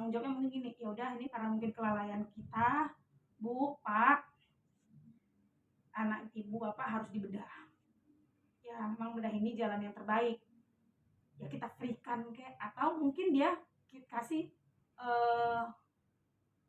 tanggung jawabnya mungkin gini, ya udah ini karena mungkin kelalaian kita, Bu, Pak, anak ibu bapak harus dibedah. Ya memang bedah ini jalan yang terbaik. Ya kita freekan kayak, atau mungkin dia kasih eh,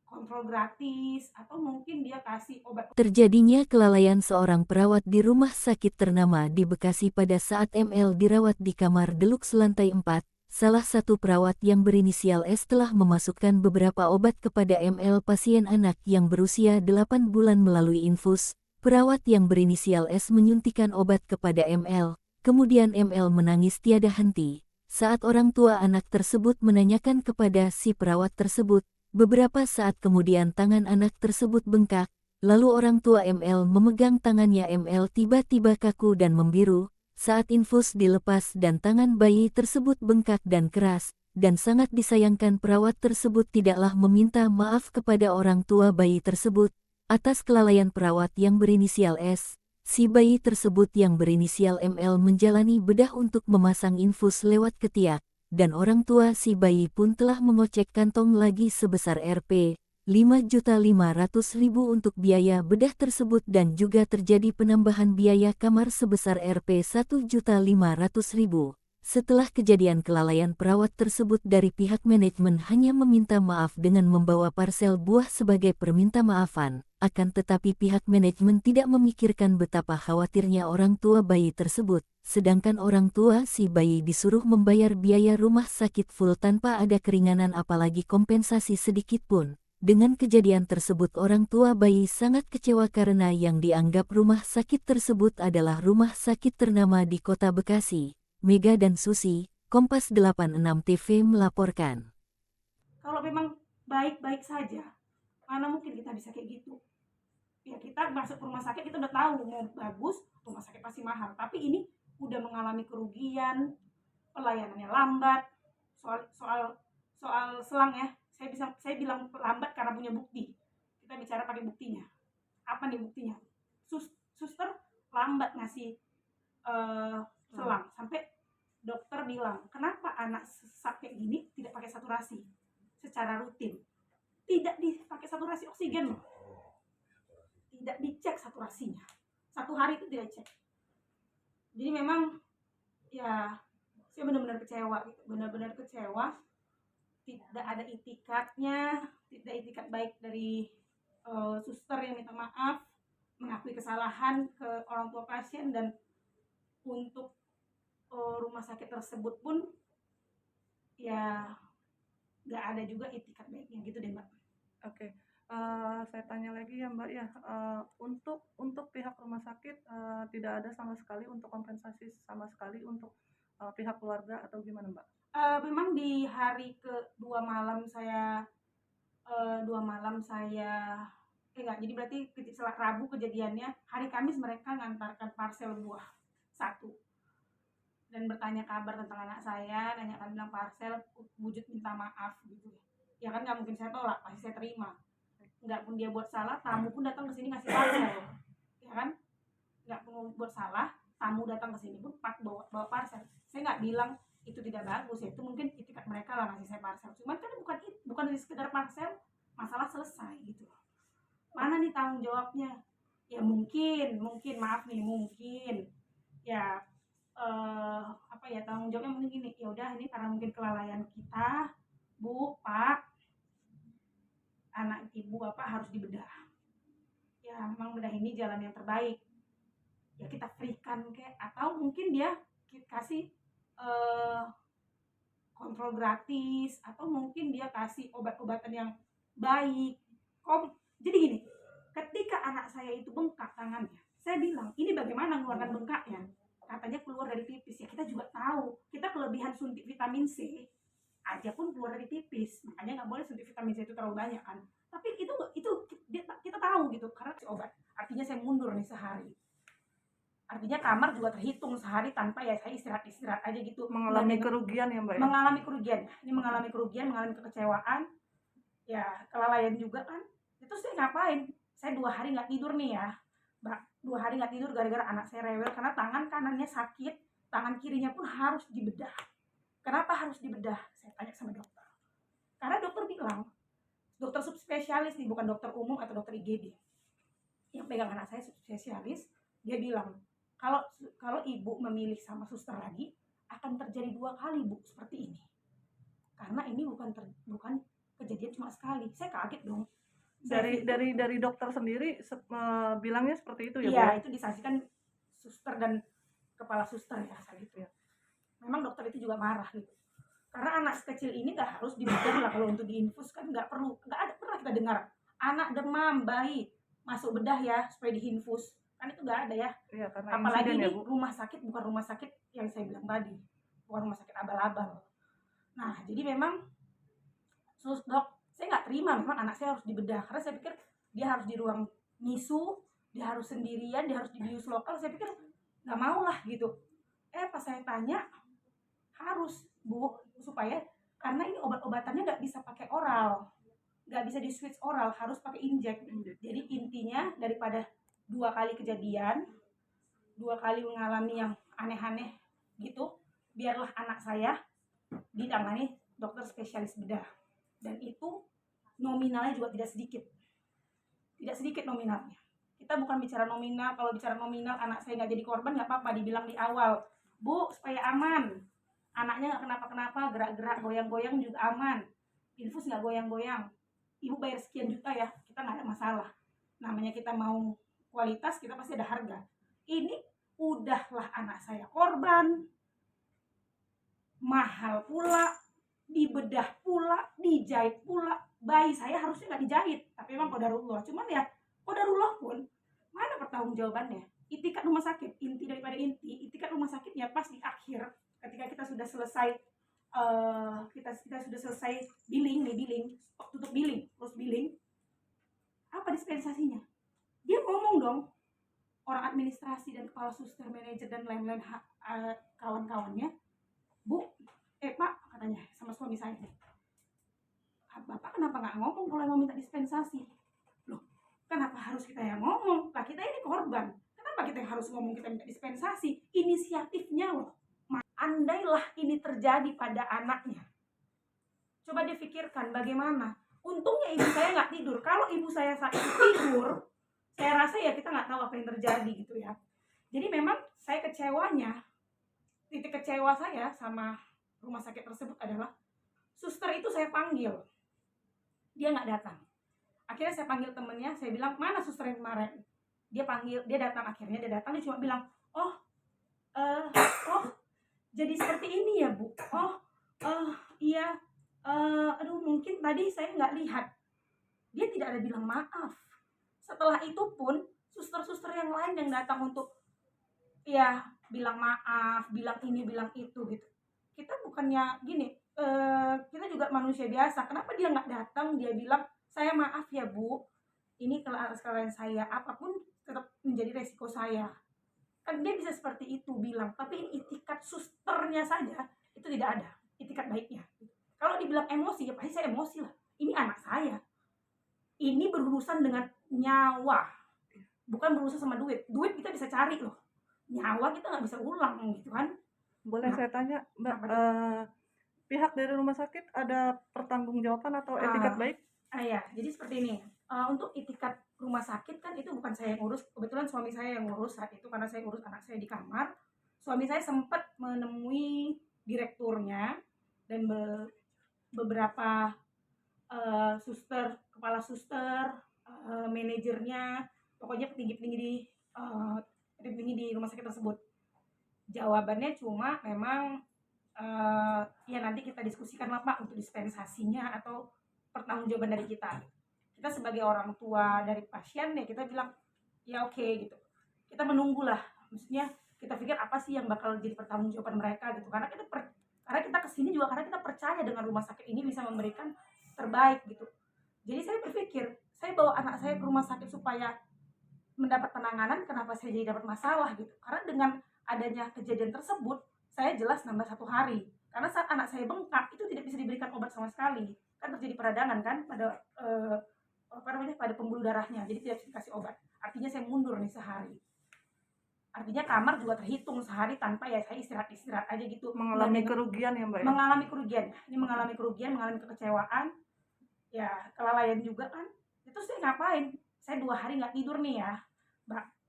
kontrol gratis, atau mungkin dia kasih obat. Terjadinya kelalaian seorang perawat di rumah sakit ternama di Bekasi pada saat ML dirawat di kamar deluxe lantai 4. Salah satu perawat yang berinisial S telah memasukkan beberapa obat kepada ML pasien anak yang berusia 8 bulan melalui infus. Perawat yang berinisial S menyuntikkan obat kepada ML. Kemudian ML menangis tiada henti. Saat orang tua anak tersebut menanyakan kepada si perawat tersebut, beberapa saat kemudian tangan anak tersebut bengkak, lalu orang tua ML memegang tangannya. ML tiba-tiba kaku dan membiru, saat infus dilepas dan tangan bayi tersebut bengkak dan keras, dan sangat disayangkan perawat tersebut tidaklah meminta maaf kepada orang tua bayi tersebut, atas kelalaian perawat yang berinisial S. Si bayi tersebut yang berinisial ML menjalani bedah untuk memasang infus lewat ketiak, dan orang tua si bayi pun telah mengocek kantong lagi sebesar Rp5.500.000 untuk biaya bedah tersebut dan juga terjadi penambahan biaya kamar sebesar Rp1.500.000. Setelah kejadian kelalaian perawat tersebut dari pihak manajemen hanya meminta maaf dengan membawa parsel buah sebagai perminta maafan, akan tetapi pihak manajemen tidak memikirkan betapa khawatirnya orang tua bayi tersebut, sedangkan orang tua si bayi disuruh membayar biaya rumah sakit full tanpa ada keringanan apalagi kompensasi sedikit pun. Dengan kejadian tersebut orang tua bayi sangat kecewa karena yang dianggap rumah sakit tersebut adalah rumah sakit ternama di kota Bekasi. Mega dan Susi, Kompas 86 TV melaporkan. Kalau memang baik-baik saja, mana mungkin kita bisa kayak gitu. Ya kita masuk ke rumah sakit kita udah tahu mau bagus, rumah sakit pasti mahal. Tapi ini udah mengalami kerugian, pelayanannya lambat. Soal selang ya. Saya bilang lambat karena punya bukti. Kita bicara pakai buktinya. Apa nih buktinya? Suster lambat ngasih selang sampai dokter bilang, kenapa anak sesak kayak gini tidak pakai saturasi secara rutin, tidak dipakai saturasi oksigen loh, tidak dicek saturasinya, 1 hari itu tidak cek. Jadi memang ya saya benar-benar kecewa gitu, benar-benar kecewa. Tidak ada itikadnya, tidak itikat baik dari suster yang minta maaf, mengakui kesalahan ke orang tua pasien, dan untuk rumah sakit tersebut pun ya nggak ada juga itikat baiknya gitu deh Mbak. Oke, saya tanya lagi ya Mbak ya, untuk pihak rumah sakit tidak ada sama sekali untuk kompensasi sama sekali untuk pihak keluarga atau gimana Mbak? Memang di hari kedua malam saya enggak, jadi berarti setelah Rabu kejadiannya, hari Kamis mereka ngantarkan parcel buah satu dan bertanya kabar tentang anak saya, nanyakan bilang parcel, wujud minta maaf gitu. Ya kan nggak mungkin saya tolak, pasti saya terima. Nggak pun dia buat salah, tamu pun datang ke sini ngasih parcel, ya kan? Nggak pun buat salah, tamu datang ke sini pun bawa parcel. Saya nggak bilang itu tidak bagus ya, itu mungkin itikat mereka lah ngasih saya parcel. Cuman kan bukan dari sekedar parcel, masalah selesai gitu. Mana nih tanggung jawabnya? Ya mungkin maaf nih, mungkin ya apa ya, tanggung jawabnya mungkin gini, ya udah ini karena mungkin kelalaian kita, Bu, Pak, anak ibu bapak harus dibedah. Ya memang bedah ini jalan yang terbaik. Ya kita freekan kayak, atau mungkin dia kasih kontrol gratis, atau mungkin dia kasih obat-obatan yang baik. Jadi gini, ketika anak saya itu bengkak tangannya, saya bilang ini bagaimana mengeluarkan bengkaknya, katanya keluar dari pipis. Ya kita juga tahu, kita kelebihan suntik vitamin C aja pun keluar dari pipis, makanya nggak boleh suntik vitamin C itu terlalu banyak kan. Tapi itu kita tahu gitu, karena obat. Artinya saya mundur nih sehari, artinya kamar juga terhitung sehari tanpa ya saya istirahat aja gitu. Mengalami kerugian ya Mbak ya? Mengalami kerugian, ini mengalami kerugian, mengalami kekecewaan, ya kelalaian juga kan. Itu saya ngapain, saya 2 hari nggak tidur nih ya Mbak, 2 hari nggak tidur gara-gara anak saya rewel karena tangan kanannya sakit, tangan kirinya pun harus dibedah. Kenapa harus dibedah, saya tanya sama dokter, karena dokter bilang, dokter subspesialis nih, bukan dokter umum atau dokter IGD, yang pegang anak saya subspesialis, dia bilang kalau ibu memilih sama suster lagi akan terjadi 2 kali Bu seperti ini, karena ini bukan kejadian cuma sekali. Saya kaget dong. Dari dokter sendiri bilangnya seperti itu ya Bu? Iya, itu disaksikan suster dan kepala suster ya saat itu ya. Memang dokter itu juga marah gitu, karena anak sekecil ini nggak harus dibedah lah. Kalau untuk diinfus kan nggak ada pernah kita dengar anak demam bayi masuk bedah ya supaya diinfus, kan itu nggak ada ya. Iya, karena Apalagi insiden ini ya Bu. rumah sakit bukan rumah sakit yang saya bilang tadi, bukan rumah sakit abal-abal. Nah jadi memang dok, saya nggak terima memang anak saya harus dibedah, karena saya pikir dia harus di ruang NICU, dia harus sendirian, dia harus di bius lokal. Saya pikir nggak mau lah gitu. Pas saya tanya, harus Bu, supaya karena ini obat-obatannya nggak bisa pakai oral, nggak bisa di switch oral, harus pakai injek. Jadi intinya daripada 2 kali kejadian, 2 kali mengalami yang aneh-aneh gitu, biarlah anak saya ditangani dokter spesialis bedah. Dan itu nominalnya juga tidak sedikit nominalnya. Kita bukan bicara nominal. Kalau bicara nominal anak saya nggak jadi korban nggak apa-apa, dibilang di awal, Bu, supaya aman, anaknya nggak kenapa-kenapa, gerak-gerak goyang-goyang juga aman, infus nggak goyang-goyang, ibu bayar sekian juta ya, kita nggak ada masalah. Namanya kita mau kualitas, kita pasti ada harga. Ini udahlah anak saya korban, mahal pula, dibedah pula, dijahit pula. Bayi saya harusnya nggak dijahit, tapi memang qadarullah. Cuman ya qadarullah pun mana pertanggungjawabannya? Itikat rumah sakit, inti daripada inti, itikat rumah sakitnya pas di akhir ketika kita sudah selesai kita sudah selesai billing, tutup billing, terus billing, apa dispensasinya? Dia ngomong dong, orang administrasi dan kepala suster, manajer dan lain-lain kawan-kawannya, Bu, Pak, katanya sama suami saya, Bapak kenapa nggak ngomong kalau mau minta dispensasi? Loh, kenapa harus kita yang ngomong? Lah kita ini korban, kenapa kita yang harus ngomong kita minta dispensasi? Inisiatifnya loh. Andailah ini terjadi pada anaknya, coba difikirkan bagaimana. Untungnya ibu saya nggak tidur. Kalau ibu saya saat itu tidur, saya rasa ya kita nggak tahu apa yang terjadi gitu ya. Jadi memang saya kecewanya, titik kecewa saya sama rumah sakit tersebut adalah suster itu saya panggil, dia nggak datang. Akhirnya saya panggil temennya, saya bilang, mana suster yang kemarin? Dia datang, akhirnya dia datang, dia cuma bilang, oh jadi seperti ini ya Bu. Iya, aduh mungkin tadi saya nggak lihat. Dia tidak ada bilang maaf. Setelah itu pun suster-suster yang lain yang datang untuk ya bilang maaf, bilang ini, bilang itu gitu. Kita bukannya gini, kita juga manusia biasa. Kenapa dia nggak datang? Dia bilang, saya maaf ya Bu, ini atas kesalahan saya, apapun tetap menjadi resiko saya. Kan dia bisa seperti itu bilang, tapi itikat susternya saja itu tidak ada itikat baiknya. Kalau dibilang emosi, ya pasti saya emosi lah. Ini anak saya, ini berurusan dengan nyawa, bukan berurusan sama duit. Duit kita bisa cari loh, nyawa kita nggak bisa ulang gitu kan. Boleh saya tanya Mbak, pihak dari rumah sakit ada pertanggungjawaban atau etikat baik? Ya, jadi seperti ini. Untuk itikat rumah sakit kan itu bukan saya yang urus, kebetulan suami saya yang ngurus saat itu karena saya ngurus anak saya di kamar. Suami saya sempat menemui direkturnya dan beberapa suster, kepala suster, manajernya, pokoknya petinggi-petinggi di rumah sakit tersebut. Jawabannya cuma memang ya nanti kita diskusikan lah Pak untuk dispensasinya atau pertanggungjawaban dari kita. Kita sebagai orang tua dari pasien ya kita bilang ya oke gitu. Kita menunggulah, maksudnya kita pikir apa sih yang bakal jadi pertanggungjawaban mereka gitu. Karena kita kesini juga karena kita percaya dengan rumah sakit ini bisa memberikan terbaik gitu. Jadi saya berpikir, saya bawa anak saya ke rumah sakit supaya mendapat penanganan, kenapa saya jadi dapat masalah gitu. Karena dengan adanya kejadian tersebut, saya jelas nambah 1 hari. Karena saat anak saya bengkak, itu tidak bisa diberikan obat sama sekali. Kan terjadi peradangan kan pada pada pembuluh darahnya, jadi tidak bisa dikasih obat. Artinya saya mundur nih sehari. Artinya kamar juga terhitung sehari tanpa ya saya istirahat aja gitu. Mengalami kerugian ya Mbak? Mengalami kerugian. Ini mengalami kerugian, mengalami kekecewaan. ya kelalaian juga kan. Itu saya ngapain, saya 2 hari nggak tidur nih ya,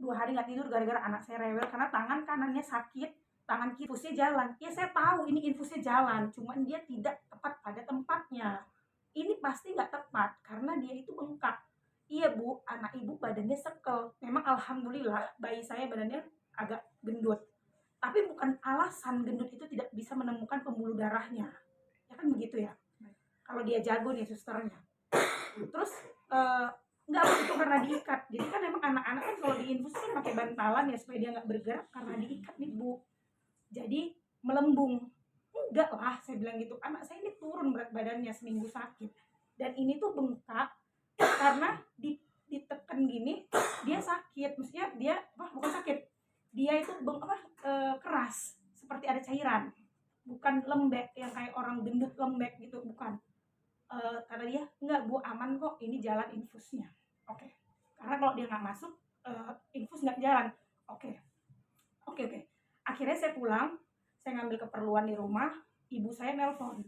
2 hari nggak tidur gara-gara anak saya rewel karena tangan kanannya sakit, tangan kiri infusnya jalan. Ya saya tahu ini infusnya jalan, cuman dia tidak tepat pada tempatnya. Ini pasti nggak tepat karena dia itu bengkak. Iya Bu, anak ibu badannya sekel. Memang alhamdulillah bayi saya badannya agak gendut. Tapi bukan alasan gendut itu tidak bisa menemukan pembuluh darahnya. Ya kan begitu ya. Kalau dia jago nih susternya. Terus nggak itu karena diikat. Jadi kan emang anak-anak kan kalau diinfus kan pakai bantalan ya supaya dia nggak bergerak karena diikat nih Bu. Jadi melembung. Enggak lah, saya bilang gitu. Anak saya ini turun berat badannya seminggu sakit. Dan ini tuh bengkak karena ditekan gini dia sakit. Maksudnya dia bukan sakit. Dia itu keras seperti ada cairan. Bukan lembek yang kayak orang gendut lembek gitu, bukan. Kata dia, enggak Bu, aman kok, ini jalan infusnya. Oke. Karena kalau dia nggak masuk, infus nggak jalan. Oke. Akhirnya saya pulang, saya ngambil keperluan di rumah, ibu saya nelpon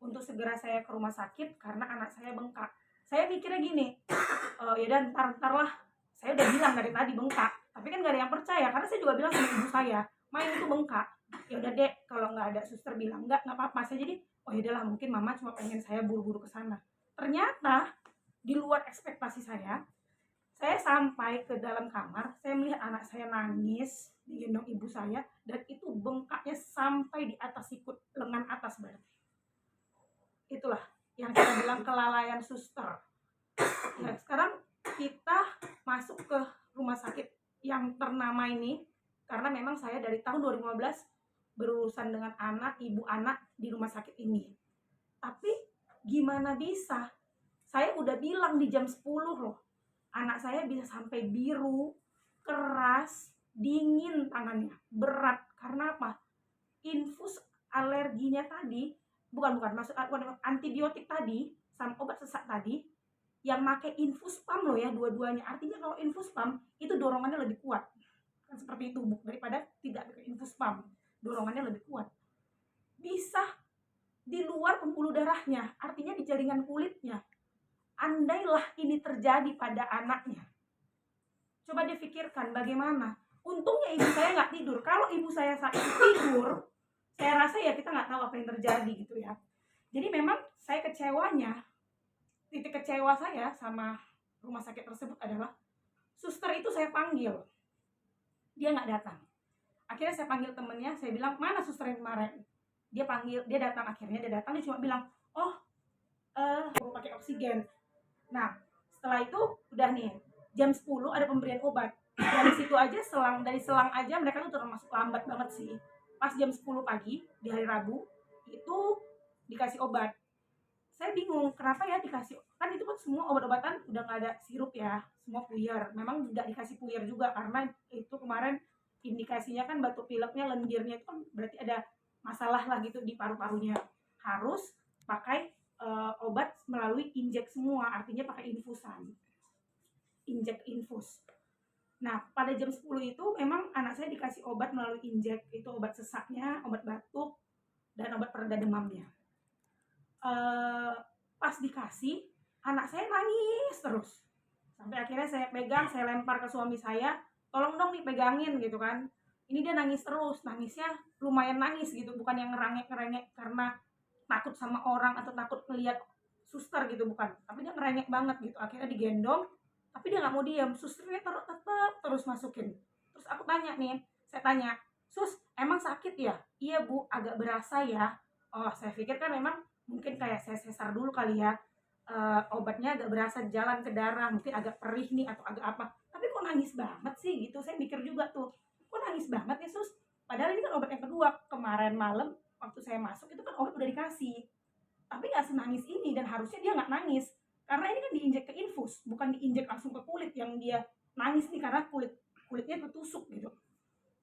untuk segera saya ke rumah sakit karena anak saya bengkak. Saya mikirnya gini, ya dan ntar lah, saya udah bilang dari tadi bengkak, tapi kan gak ada yang percaya karena saya juga bilang sama ibu saya, main itu bengkak. Ya udah Dek, kalau nggak ada suster bilang nggak apa-apa. Saya jadi, oh ya udahlah, mungkin mama cuma pengen saya buru-buru ke sana. Ternyata di luar ekspektasi saya sampai ke dalam kamar, saya melihat anak saya nangis digendong ibu saya dan itu bengkaknya sampai di atas sikut lengan atas berarti. Itulah yang kita bilang kelalaian suster. Nah, sekarang kita masuk ke rumah sakit yang ternama ini karena memang saya dari tahun 2015 berurusan dengan ibu anak di rumah sakit ini. Tapi gimana bisa? Saya udah bilang di jam 10 loh. Anak saya bisa sampai biru, keras, dingin tangannya, berat. Karena apa? Infus alerginya tadi, bukan antibiotik tadi, sama obat sesak tadi, yang pakai infus pump loh ya dua-duanya. Artinya kalau infus pump itu dorongannya lebih kuat. Kan seperti itu daripada tidak pakai infus pump. Dorongannya lebih kuat. Bisa di luar pembuluh darahnya, artinya di jaringan kulitnya. Andailah ini terjadi pada anaknya, coba dipikirkan bagaimana. Untungnya ibu saya nggak tidur. Kalau ibu saya saat itu tidur, saya rasa ya kita nggak tahu apa yang terjadi gitu ya. Jadi memang saya kecewanya, titik kecewa saya sama rumah sakit tersebut adalah suster itu saya panggil, dia nggak datang. Akhirnya saya panggil temennya, saya bilang, mana suster yang kemarin? Dia datang, akhirnya dia datang, dia cuma bilang, oh perlu pakai oksigen. Nah, setelah itu udah nih, jam 10 ada pemberian obat. Dari situ aja dari selang aja mereka tuh termasuk lambat banget sih. Pas jam 10 pagi di hari Rabu itu dikasih obat. Saya bingung kenapa ya dikasih, kan itu kan semua obat-obatan udah nggak ada sirup ya, semua puyer. Memang nggak dikasih puyer juga karena itu kemarin indikasinya kan batuk pileknya, lendirnya itu kan berarti ada masalah lah gitu di paru-parunya. Harus pakai obat melalui injek semua, artinya pakai infusan, injek infus. Nah, pada jam 10 itu memang anak saya dikasih obat melalui injek, itu obat sesaknya, obat batuk, dan obat pereda demamnya. Pas dikasih, anak saya nangis terus. Sampai akhirnya saya pegang, saya lempar ke suami saya, tolong dong dipegangin gitu kan. Ini dia nangis terus, nangisnya lumayan nangis gitu, bukan yang ngerengek-ngerengek karena takut sama orang atau takut ngelihat suster gitu, bukan, tapi dia ngerengek banget gitu. Akhirnya digendong tapi dia nggak mau diam, susternya tetap terus masukin. Terus aku tanya nih, saya tanya, sus emang sakit ya? Iya Bu, agak berasa ya. Oh, saya pikir kan memang mungkin kayak saya sesar dulu kali ya, obatnya agak berasa jalan ke darah, mungkin agak perih nih atau agak apa, tapi kok nangis banget sih gitu. Saya mikir juga tuh, kok nangis banget ya sus, padahal ini kan obat yang kedua. Kemarin malam waktu saya masuk itu kan obat udah dikasih, tapi nggak senangis ini. Dan harusnya dia nggak nangis karena ini kan diinjek ke infus, bukan diinjek langsung ke kulit yang dia nangis nih karena kulitnya ketusuk gitu.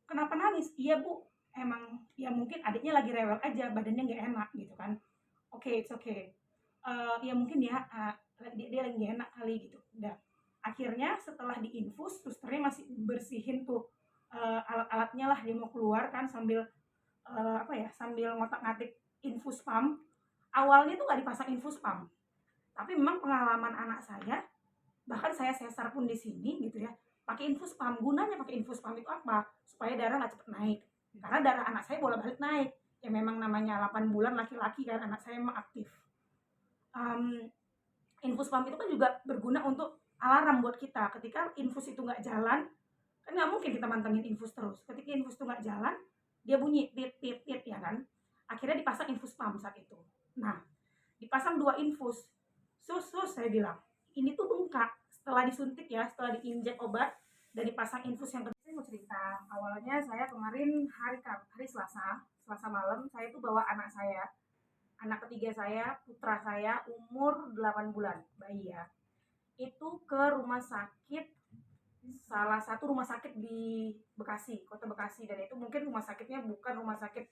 Kenapa nangis? Iya Bu, emang ya mungkin adiknya lagi rewel aja, badannya nggak enak gitu kan. Oke, it's okay. Ya mungkin dia lagi nggak enak kali gitu. Udah. Akhirnya setelah diinfus, susternya masih bersihin tuh alat-alatnya lah, dia mau keluar kan sambil sambil ngotak-ngatik infus pump. Awalnya tuh nggak dipasang infus pump, Tapi memang pengalaman anak saya, bahkan saya sesar pun di sini gitu ya, pakai infus pump. Gunanya pakai infus pump itu apa? Supaya darah nggak cepet naik. Karena darah anak saya bolak-balik naik. Ya memang namanya 8 bulan laki-laki kan, anak saya memang aktif. Infus pump itu kan juga berguna untuk alarm buat kita. Ketika infus itu nggak jalan, kan nggak mungkin kita mantengin infus terus. Ketika infus itu nggak jalan, dia bunyi tit tit tit ya kan. Akhirnya dipasang infus pump saat itu. Nah, dipasang 2 infus. Sus saya bilang, ini tuh bengkak setelah disuntik ya, setelah diinjek obat dan dipasang infus yang kedua. Saya mau cerita, awalnya saya kemarin hari Selasa malam, saya tuh bawa anak ketiga saya, putra saya, umur 8 bulan, bayi ya. Itu ke rumah sakit, salah satu rumah sakit di Bekasi, kota Bekasi. Dan itu mungkin rumah sakitnya bukan rumah sakit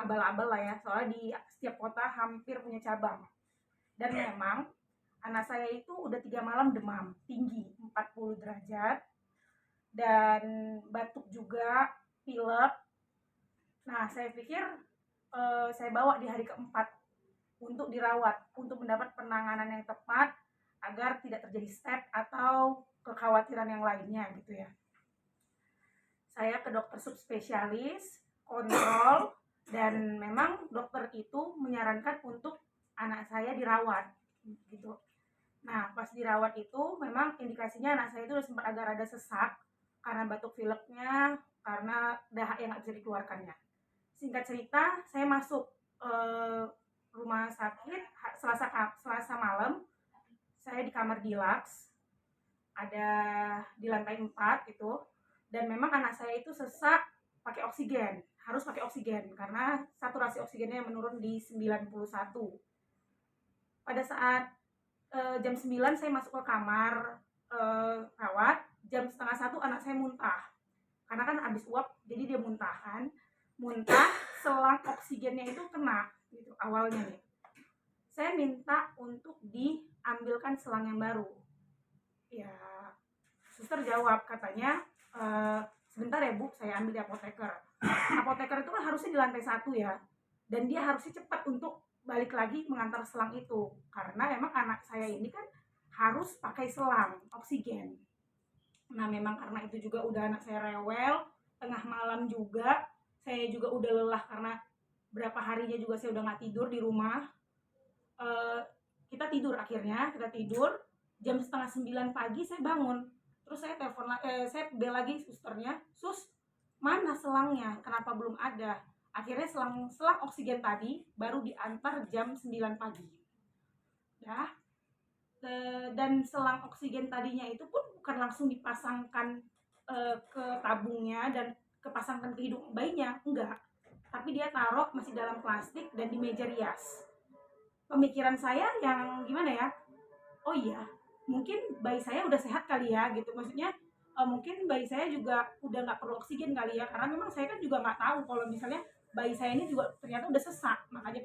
abal-abal lah ya, soalnya di setiap kota hampir punya cabang. Dan memang anak saya itu udah 3 malam demam tinggi 40 derajat dan batuk juga, pilek. Nah, saya pikir saya bawa di hari keempat untuk dirawat, untuk mendapat penanganan yang tepat agar tidak terjadi step atau kekhawatiran yang lainnya gitu ya. Saya ke dokter subspesialis, kontrol, dan memang dokter itu menyarankan untuk anak saya dirawat gitu. Nah, pas dirawat itu memang indikasinya anak saya itu sempat agak rada sesak karena batuk pileknya, karena dahak yang nggak bisa dikeluarkannya. Singkat cerita, saya masuk rumah sakit Selasa malam. Saya di kamar deluxe, ada di lantai 4 itu, dan memang anak saya itu sesak pakai oksigen, harus pakai oksigen karena saturasi oksigennya menurun di 91. Pada saat jam 9 saya masuk ke kamar rawat, jam setengah 1 anak saya muntah. Karena kan habis uap, jadi dia muntah kan. Muntah, selang oksigennya itu kena gitu awalnya nih. Saya minta untuk diambilkan selang yang baru. Ya, suster jawab katanya, sebentar ya Bu, saya ambil di apoteker. Apoteker itu kan harusnya di lantai 1 ya. Dan dia harusnya cepat untuk balik lagi mengantar selang itu. Karena memang anak saya ini kan harus pakai selang oksigen. Nah, memang karena itu juga udah anak saya rewel, tengah malam juga, saya juga udah lelah karena berapa harinya juga saya udah nggak tidur di rumah. Kita tidur jam setengah 9 pagi saya bangun, terus saya telepon saya bel lagi susternya, sus mana selangnya, kenapa belum ada. Akhirnya selang oksigen tadi baru diantar jam 9 pagi ya. Dan selang oksigen tadinya itu pun bukan langsung dipasangkan ke tabungnya dan kepasangkan ke hidung bayinya, enggak, tapi dia taruh masih dalam plastik dan di meja rias. Pemikiran saya yang gimana ya, oh iya mungkin bayi saya udah sehat kali ya gitu, maksudnya mungkin bayi saya juga udah nggak perlu oksigen kali ya, karena memang saya kan juga nggak tahu kalau misalnya bayi saya ini juga ternyata udah sesak, makanya